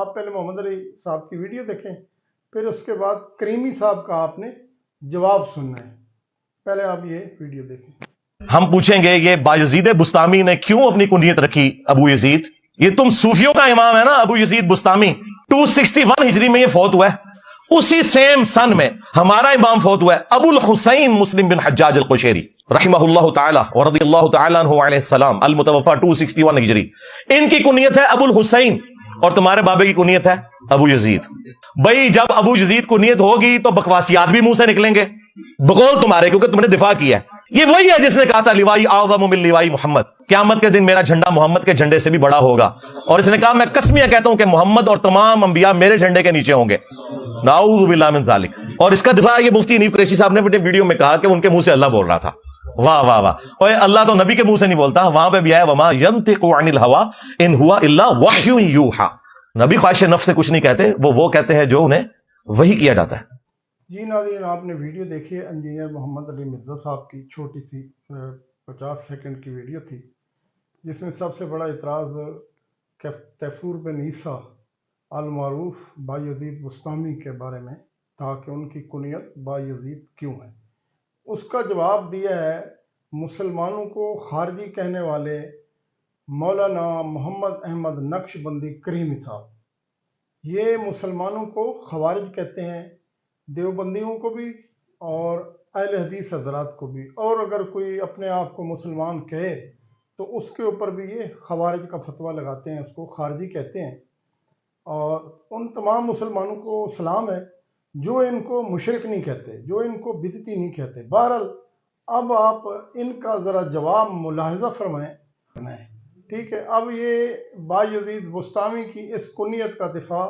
آپ پہلے محمد علی صاحب کی ویڈیو دیکھیں، پھر اس کے بعد کریمی صاحب کا آپ نے جواب سننا ہے. پہلے آپ یہ ویڈیو دیکھیں. ہم پوچھیں گے یہ بایزید بستامی نے کیوں اپنی کنیت رکھی ابو یزید؟ یہ تم صوفیوں کا امام ہے نا ابو یزید بستامی. 261 ہجری میں یہ فوت ہوا ہے. اسی سیم سن میں ہمارا امام فوت ہوا ہے ابو الحسین مسلم بن حجاج القشیری رحمہ اللہ تعالی ورضی اللہ تعالی عنہ علیہ السلام، المتوفى 261 ہجری. ان کی کنیت ہے ابو الحسین اور تمہارے بابے کی کنیت ہے ابو یزید. بھائی جب ابو یزید کنیت ہوگی تو بکواسیات بھی منہ سے نکلیں گے بقول تمہارے، کیونکہ تم نے دفاع کیا ہے. یہ وہی ہے جس نے کہا تھا لیوائی اعظم من لیوائی محمد، قیامت کے دن میرا جھنڈا محمد کے جھنڈے سے بھی بڑا ہوگا. اور اس نے کہا میں قسمیہ کہتا ہوں کہ محمد اور تمام انبیاء میرے جھنڈے کے نیچے ہوں گے. نعوذ باللہ من ذالک. اور اس کا دفاع یہ مفتی انیف قریشی صاحب نے اپنے ویڈیو میں کہا کہ ان کے منہ سے اللہ بول رہا تھا. واہ واہ واہ. اور اللہ تو نبی کے منہ سے نہیں بولتا، وہاں پہ بھی ہے وما ينطق عن الهوى ان هو الا وحی یوحى. نبی خواہش نفس سے کچھ نہیں کہتے، وہ کہتے ہیں جو انہیں وحی کیا جاتا ہے. جی ناظرین، آپ نے ویڈیو دیکھی ہے انجینئر محمد علی مرزا صاحب کی، چھوٹی سی 50 سیکنڈ کی ویڈیو تھی، جس میں سب سے بڑا اعتراض تیفور بن عیسیٰ المعروف بایزید بستامی کے بارے میں تھا کہ ان کی کنیت بایزید کیوں ہے. اس کا جواب دیا ہے مسلمانوں کو خارجی کہنے والے مولانا محمد احمد نقش بندی کریمی صاحب. یہ مسلمانوں کو خوارج کہتے ہیں، دیوبندیوں کو بھی اور اہل حدیث حضرات کو بھی، اور اگر کوئی اپنے آپ کو مسلمان کہے تو اس کے اوپر بھی یہ خوارج کا فتویٰ لگاتے ہیں، اس کو خارجی کہتے ہیں. اور ان تمام مسلمانوں کو سلام ہے جو ان کو مشرک نہیں کہتے، جو ان کو بدعتی نہیں کہتے. بہرحال اب آپ ان کا ذرا جواب ملاحظہ فرمائیں. ٹھیک ہے، اب یہ بایزید بستامی کی اس کنیت کا دفاع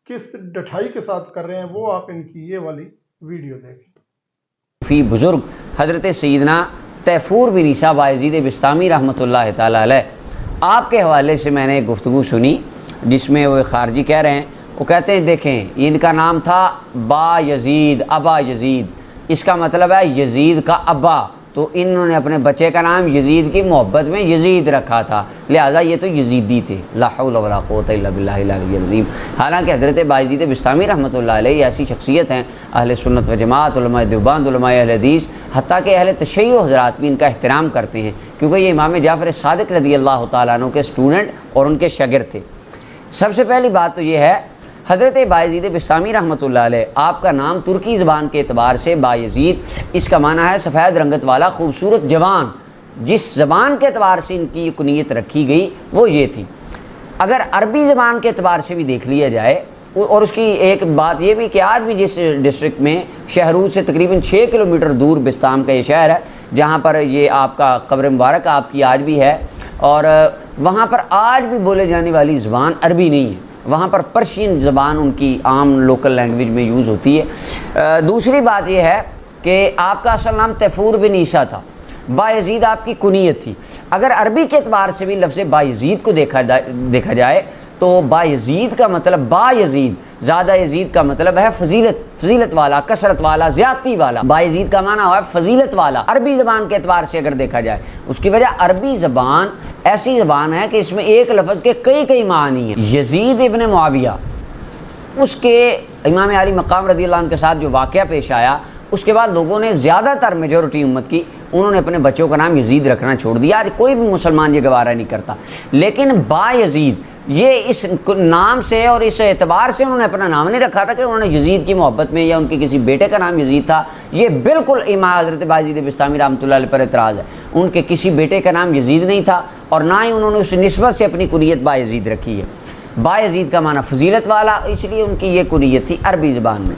کس ڈٹھائی کے ساتھ کر رہے ہیں، وہ آپ ان کی یہ والی ویڈیو دیکھیں. فی بزرگ حضرت سیدنا تیفور بن عیسیٰ بایزید بستامی رحمۃ اللہ تعالی علیہ، آپ کے حوالے سے میں نے ایک گفتگو سنی جس میں وہ خارجی کہہ رہے ہیں، وہ کہتے ہیں دیکھیں ان کا نام تھا با یزید، ابا یزید، اس کا مطلب ہے یزید کا ابا، تو انہوں نے اپنے بچے کا نام یزید کی محبت میں یزید رکھا تھا، لہٰذا یہ تو یزیدی تھے. لا حول ولا قوت الا باللہ العلی العظیم. حالانکہ حضرت بایزید بستامی رحمۃ اللہ علیہ ایسی شخصیت ہیں، اہل سنت و جماعت، علماء دیوبند، علماء اہل حدیث، حتیٰ کہ اہل تشیع حضرات بھی ان کا احترام کرتے ہیں، کیونکہ یہ امام جعفر صادق رضی اللہ تعالیٰ عنہ کے اسٹوڈنٹ اور ان کے شاگرد تھے. سب سے پہلی بات تو یہ ہے حضرت بایزید بستامی رحمۃ اللہ علیہ، آپ کا نام ترکی زبان کے اعتبار سے بایزید، اس کا معنی ہے سفید رنگت والا خوبصورت جوان. جس زبان کے اعتبار سے ان کی کنیت رکھی گئی وہ یہ تھی. اگر عربی زبان کے اعتبار سے بھی دیکھ لیا جائے، اور اس کی ایک بات یہ بھی کہ آج بھی جس ڈسٹرکٹ میں شہرود سے تقریباً 6 کلومیٹر دور بستام کا یہ شہر ہے، جہاں پر یہ آپ کا قبر مبارک آپ کی آج بھی ہے، اور وہاں پر آج بھی بولے جانے والی زبان عربی نہیں ہے، وہاں پر پرشین زبان ان کی عام لوکل لینگویج میں یوز ہوتی ہے. دوسری بات یہ ہے کہ آپ کا اصل نام تیفور بن عیسیٰ تھا، بایزید آپ کی کنیت تھی. اگر عربی کے اعتبار سے بھی لفظ بایزید کو دیکھا جائے تو بایزید کا مطلب با یزید، زیادہ یزید کا مطلب ہے فضیلت والا، کثرت والا، زیادتی والا. بایزید کا معنی ہوا ہے فضیلت والا. عربی زبان کے اعتبار سے اگر دیکھا جائے، اس کی وجہ عربی زبان ایسی زبان ہے کہ اس میں ایک لفظ کے کئی معنی ہیں. یزید ابن معاویہ، اس کے امام علی مقام رضی اللہ عنہ کے ساتھ جو واقعہ پیش آیا، اس کے بعد لوگوں نے زیادہ تر میجورٹی امت کی، انہوں نے اپنے بچوں کا نام یزید رکھنا چھوڑ دیا. آج کوئی بھی مسلمان یہ گوارہ نہیں کرتا. لیکن با یزید، یہ اس نام سے اور اس اعتبار سے انہوں نے اپنا نام نہیں رکھا تھا کہ انہوں نے یزید کی محبت میں یا ان کے کسی بیٹے کا نام یزید تھا. یہ بالکل امام حضرت بایزید بستامی رحمۃ اللہ علیہ پر اعتراض ہے. ان کے کسی بیٹے کا نام یزید نہیں تھا، اور نہ ہی انہوں نے اس نسبت سے اپنی کنیت با یزید رکھی ہے. با یزید کا معنی فضیلت والا، اس لیے ان کی یہ کنیت تھی عربی زبان میں.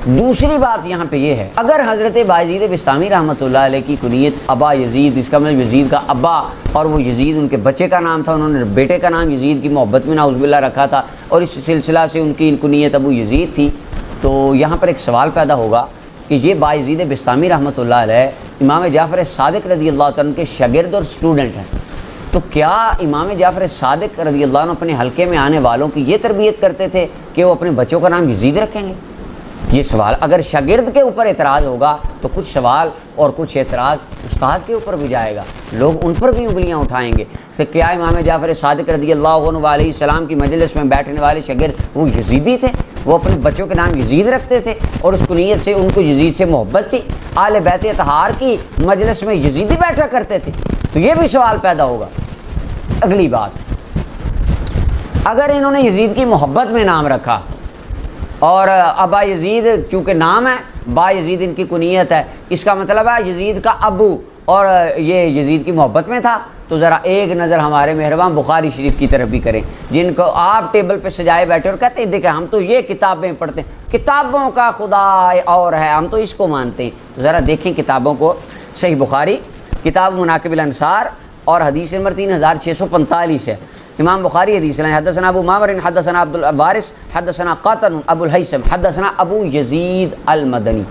دوسری بات یہاں پہ یہ ہے، اگر حضرت بایزید بستامی رحمۃ اللہ علیہ کی کنیت ابا یزید، اس کا مطلب یزید کا ابا، اور وہ یزید ان کے بچے کا نام تھا، انہوں نے بیٹے کا نام یزید کی محبت میں نعوذ باللہ رکھا تھا، اور اس سلسلہ سے ان کی کنیت ابو یزید تھی، تو یہاں پر ایک سوال پیدا ہوگا کہ یہ بایزید بستامی رحمۃ اللہ علیہ امام جعفر صادق رضی اللہ عنہ کے شاگرد اور اسٹوڈنٹ ہیں، تو کیا امام جعفر صادق رضی اللہ عنہ اپنے حلقے میں آنے والوں کی یہ تربیت کرتے تھے کہ وہ اپنے بچوں کا نام یزید رکھیں گے؟ یہ سوال اگر شاگرد کے اوپر اعتراض ہوگا تو کچھ سوال اور کچھ اعتراض استاد کے اوپر بھی جائے گا، لوگ ان پر بھی انگلیاں اٹھائیں گے کہ کیا امام جعفر صادق رضی اللہ عنہ علیہ السلام کی مجلس میں بیٹھنے والے شاگرد وہ یزیدی تھے؟ وہ اپنے بچوں کے نام یزید رکھتے تھے اور اس کنیت سے ان کو یزید سے محبت تھی؟ آل بیت اطہار کی مجلس میں یزیدی بیٹھا کرتے تھے؟ تو یہ بھی سوال پیدا ہوگا۔ اگلی بات، اگر انہوں نے یزید کی محبت میں نام رکھا اور ابا یزید چونکہ نام ہے، با یزید ان کی کنیت ہے، اس کا مطلب ہے یزید کا ابو اور یہ یزید کی محبت میں تھا، تو ذرا ایک نظر ہمارے مہربان بخاری شریف کی طرف بھی کریں، جن کو آپ ٹیبل پہ سجائے بیٹھے اور کہتے ہیں دیکھیں ہم تو یہ کتابیں پڑھتے ہیں، کتابوں کا خدا اور ہے، ہم تو اس کو مانتے ہیں، تو ذرا دیکھیں کتابوں کو۔ صحیح بخاری کتاب مناقب الانصار اور حدیث نمبر 3645 ہے۔ امام بخاری حدیث لائیں، حدثنا ابو معمر حدثنا عبد الوارث حدثنا قاتن ابو الہیثم حدثنا ابو یزید المدنی۔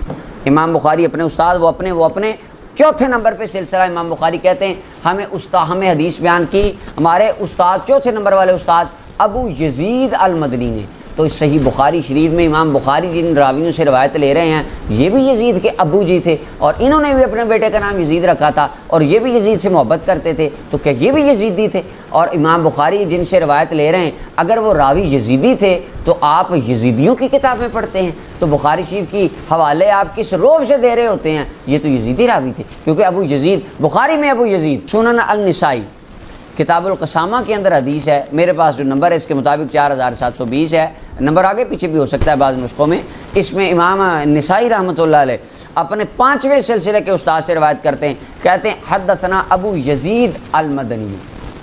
امام بخاری اپنے استاد وہ اپنے چوتھے نمبر پہ سلسلہ امام بخاری کہتے ہیں ہمیں حدیث بیان کی ہمارے استاد چوتھے نمبر والے استاد ابو یزید المدنی نے۔ تو اس صحیح بخاری شریف میں امام بخاری جن راویوں سے روایت لے رہے ہیں یہ بھی یزید کے ابو جی تھے اور انہوں نے بھی اپنے بیٹے کا نام یزید رکھا تھا اور یہ بھی یزید سے محبت کرتے تھے، تو کیا یہ بھی یزیدی تھے؟ اور امام بخاری جن سے روایت لے رہے ہیں اگر وہ راوی یزیدی تھے تو آپ یزیدیوں کی کتابیں پڑھتے ہیں، تو بخاری شریف کی حوالے آپ کس روب سے دے رہے ہوتے ہیں؟ یہ تو یزیدی راوی تھے، کیونکہ ابو یزید بخاری میں ابو یزید۔ سنن النسائی کتاب القسامہ کے اندر حدیث ہے، میرے پاس جو نمبر ہے اس کے مطابق 4720 ہے، نمبر آگے پیچھے بھی ہو سکتا ہے بعض نسخوں میں۔ اس میں امام نسائی رحمۃ اللہ علیہ اپنے 5ویں سلسلے کے استاد سے روایت کرتے ہیں، کہتے ہیں حدثنا ابو یزید المدنی،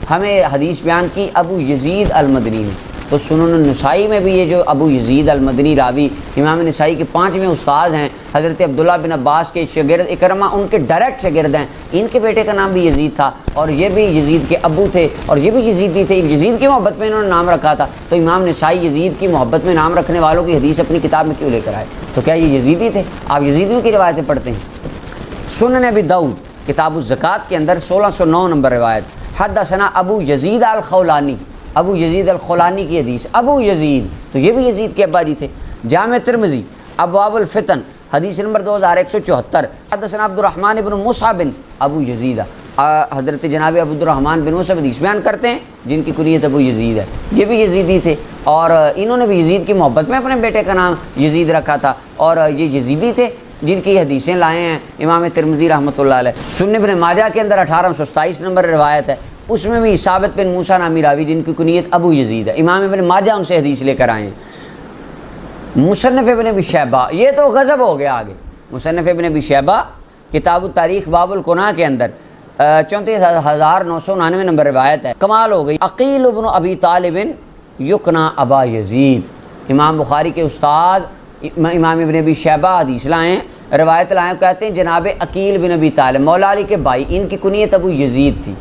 ہمیں حدیث بیان کی ابو یزید المدنی نے۔ تو سنن النسائی میں بھی یہ جو ابو یزید المدنی راوی امام نسائی کے 5ویں استاد ہیں، حضرت عبداللہ بن عباس کے شاگرد اکرمہ ان کے ڈائریکٹ شاگرد ہیں، ان کے بیٹے کا نام بھی یزید تھا اور یہ بھی یزید کے ابو تھے اور یہ بھی یزیدی تھے، یزید کی محبت میں انہوں نے نام رکھا تھا، تو امام نسائی یزید کی محبت میں نام رکھنے والوں کی حدیث اپنی کتاب میں کیوں لے کر آئے؟ تو کیا یہ یزیدی تھے؟ آپ یزیدیوں کی روایتیں پڑھتے ہیں۔ سنن ابی داؤد کتاب الزکوٰۃ کے اندر 1609 نمبر روایت، حدثنا ابو یزید الخولانی، ابو یزید الخولانی کی حدیث، ابو یزید تو یہ بھی یزید کے ابا جی تھے۔ جامع ترمذی ابواب الفتن حدیث نمبر 2174، حدثنا عبد الرحمن بن مصعب ابو یزید، حضرت جناب عبد الرحمن بن مصعب حدیث بیان کرتے ہیں جن کی کنیت ابو یزید ہے، یہ بھی یزیدی تھے اور انہوں نے بھی یزید کی محبت میں اپنے بیٹے کا نام یزید رکھا تھا اور یہ یزیدی تھے جن کی حدیثیں لائے ہیں امام ترمذی رحمۃ اللہ علیہ۔ سنن ابن ماجہ کے اندر 1827 نمبر روایت ہے، اس میں بھی ثابت بن موسیٰ نامی راوی جن کی کنیت ابو یزید ہے، امام ابن ماجہ ان سے حدیث لے کر آئے ہیں۔ مصنف ابن ابی شیبہ، یہ تو غضب ہو گیا آگے، مصنف ابن ابی شیبہ کتاب التاریخ باب الکنہ کے اندر 34999 نمبر روایت ہے، کمال ہو گئی، عقیل ابن ابی طالب یکنا ابا یزید، امام بخاری کے استاد امام ابن ابی شیبہ حدیث لائیں، روایت لائیں، کہتے ہیں جناب عقیل بن ابی طالب مولا علی کے بھائی، ان کی کنیت ابو یزید تھی،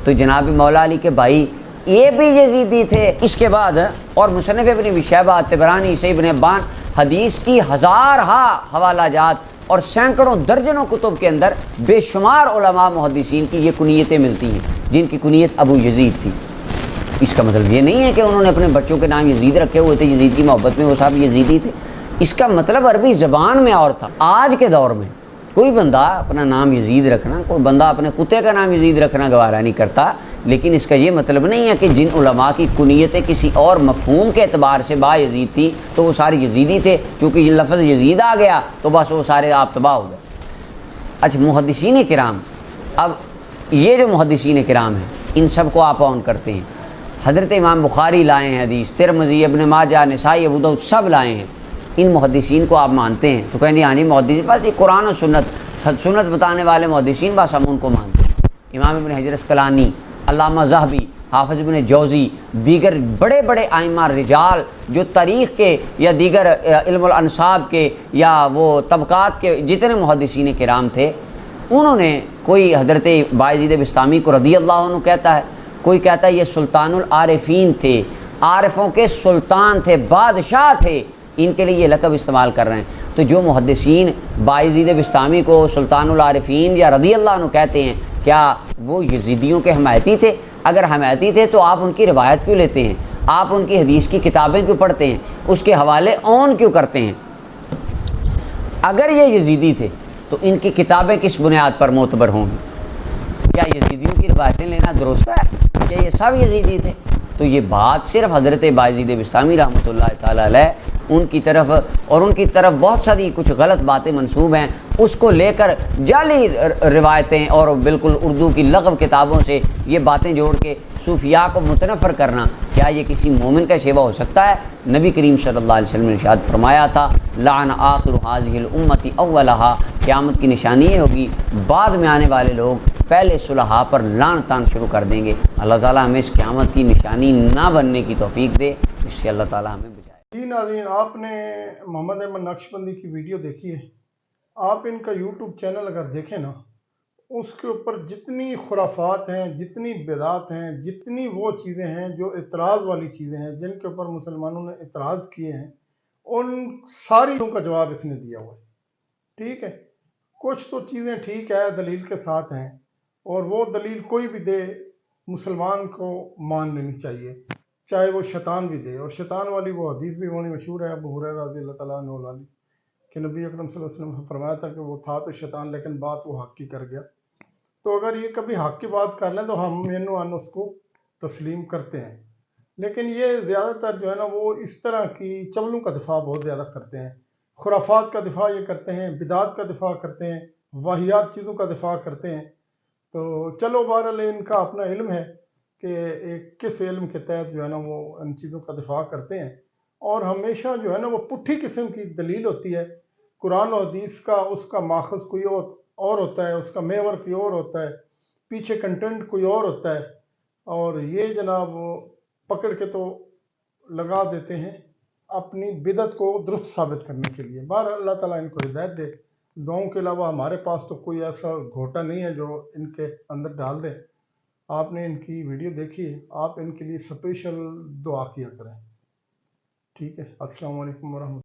تو جناب مولا علی کے بھائی یہ بھی یزیدی تھے۔ اس کے بعد اور مصنف ابن ابی شیبہ، طبرانی، صحیح ابن حبان، حدیث کی ہزارہا حوالہ جات اور سینکڑوں درجنوں کتب کے اندر بے شمار علماء محدثین کی یہ کنیتیں ملتی ہیں جن کی کنیت ابو یزید تھی۔ اس کا مطلب یہ نہیں ہے کہ انہوں نے اپنے بچوں کے نام یزید رکھے ہوئے تھے، یزید کی محبت میں وہ صاحب یزیدی تھے، اس کا مطلب عربی زبان میں اور تھا۔ آج کے دور میں کوئی بندہ اپنا نام یزید رکھنا، کوئی بندہ اپنے کتے کا نام یزید رکھنا گوارا نہیں کرتا، لیکن اس کا یہ مطلب نہیں ہے کہ جن علماء کی کنیتیں کسی اور مفہوم کے اعتبار سے با یزید تھی تو وہ سارے یزیدی تھے، چونکہ یہ لفظ یزید آ گیا تو بس وہ سارے آپ تباہ ہو گئے۔ اچھا محدثین کرام، اب یہ جو محدثین کرام ہیں ان سب کو آپ آن کرتے ہیں، حضرت امام بخاری لائے ہیں حدیث، ترمذی، ابن ماجہ، نسائی، ابو داؤد سب لائے ہیں، ان محدثین کو آپ مانتے ہیں تو کہیں یعنی محدثین بس یہ قرآن و سنت بتانے والے محدثین بس ہم ان کو مانتے ہیں۔ امام ابن حجر اسقلانی، علامہ ذہبی، حافظ ابن جوزی، دیگر بڑے بڑے ائمہ رجال جو تاریخ کے یا دیگر علم الانصاب کے یا وہ طبقات کے جتنے محدثین کرام تھے، انہوں نے کوئی حضرت بایزید بسطامی کو رضی اللہ عنہ کہتا ہے، کوئی کہتا ہے یہ سلطان العارفین تھے، عارفوں کے سلطان تھے، بادشاہ تھے، ان کے لیے یہ لقب استعمال کر رہے ہیں۔ تو جو محدثین بایزید بسطامی کو سلطان العارفین یا رضی اللہ عنہ کہتے ہیں، کیا وہ یزیدیوں کے حمایتی تھے؟ اگر حمایتی تھے تو آپ ان کی روایت کیوں لیتے ہیں؟ آپ ان کی حدیث کی کتابیں کیوں پڑھتے ہیں؟ اس کے حوالے اون کیوں کرتے ہیں؟ اگر یہ یزیدی تھے تو ان کی کتابیں کس بنیاد پر معتبر ہوں گی؟ کیا یزیدیوں کی روایتیں لینا درست ہے؟ کیا یہ سب یزیدی تھے؟ تو یہ بات صرف حضرت بایزید بسطامی رحمۃ اللہ تعالی علیہ ان کی طرف بہت ساری کچھ غلط باتیں منسوب ہیں، اس کو لے کر جعلی روایتیں اور بالکل اردو کی لغو کتابوں سے یہ باتیں جوڑ کے صوفیاء کو متنفر کرنا، کیا یہ کسی مومن کا شیوہ ہو سکتا ہے؟ نبی کریم صلی اللہ علیہ وسلم نے ارشاد فرمایا تھا لعن آخر هذه الامت اولها، قیامت کی نشانی یہ ہوگی بعد میں آنے والے لوگ پہلے صلحاء پر لعن تان شروع کر دیں گے۔ اللہ تعالیٰ ہمیں اس قیامت کی نشانی نہ بننے کی توفیق دے، اس سے اللہ تعالیٰ ہمیں بچائے۔ جی ناظرین، آپ نے محمد احمد نقشبندی کی ویڈیو دیکھی ہے، آپ ان کا یوٹیوب چینل اگر دیکھیں نا، اس کے اوپر جتنی خرافات ہیں، جتنی بدعات ہیں، جتنی وہ چیزیں ہیں جو اعتراض والی چیزیں ہیں، جن کے اوپر مسلمانوں نے اعتراض کیے ہیں، ان ساری کا جواب اس نے دیا ہوا ہے۔ ٹھیک ہے، کچھ تو چیزیں ٹھیک ہے دلیل کے ساتھ ہیں، اور وہ دلیل کوئی بھی دے مسلمان کو مان لینی چاہیے، چاہے وہ شیطان بھی دے۔ اور شیطان والی وہ حدیث بھی بڑی مشہور ہے ابو ہریرہ رضی اللہ تعالیٰ عنہ والی، کہ نبی اکرم صلی اللہ علیہ وسلم نے فرمایا تھا کہ وہ تھا تو شیطان لیکن بات وہ حق کی کر گیا۔ تو اگر یہ کبھی حق کی بات کر لیں تو ہم اس کو تسلیم کرتے ہیں، لیکن یہ زیادہ تر جو ہے نا وہ اس طرح کی چولوں کا دفاع بہت زیادہ کرتے ہیں، خرافات کا دفاع یہ کرتے ہیں، بدعات کا دفاع کرتے ہیں، واہیات چیزوں کا دفاع کرتے ہیں۔ تو چلو بہرحال ان کا اپنا علم ہے کہ ایک کس علم کے تحت جو ہے نا وہ ان چیزوں کا دفاع کرتے ہیں، اور ہمیشہ جو ہے نا وہ پٹھی قسم کی دلیل ہوتی ہے۔ قرآن و حدیث کا اس کا ماخذ کوئی اور ہوتا ہے، اس کا محور کوئی اور ہوتا ہے، پیچھے کنٹینٹ کوئی اور ہوتا ہے، اور یہ جناب پکڑ کے تو لگا دیتے ہیں اپنی بدعت کو درست ثابت کرنے کے لیے۔ بہر اللہ تعالیٰ ان کو ہدایت دے۔ دعاؤں کے علاوہ ہمارے پاس تو کوئی ایسا گھوٹا نہیں ہے جو ان کے اندر ڈال دے۔ آپ نے ان کی ویڈیو دیکھی ہے، آپ ان کے لیے اسپیشل دعا کیا کریں۔ ٹھیک ہے، السلام علیکم ورحمۃ اللہ۔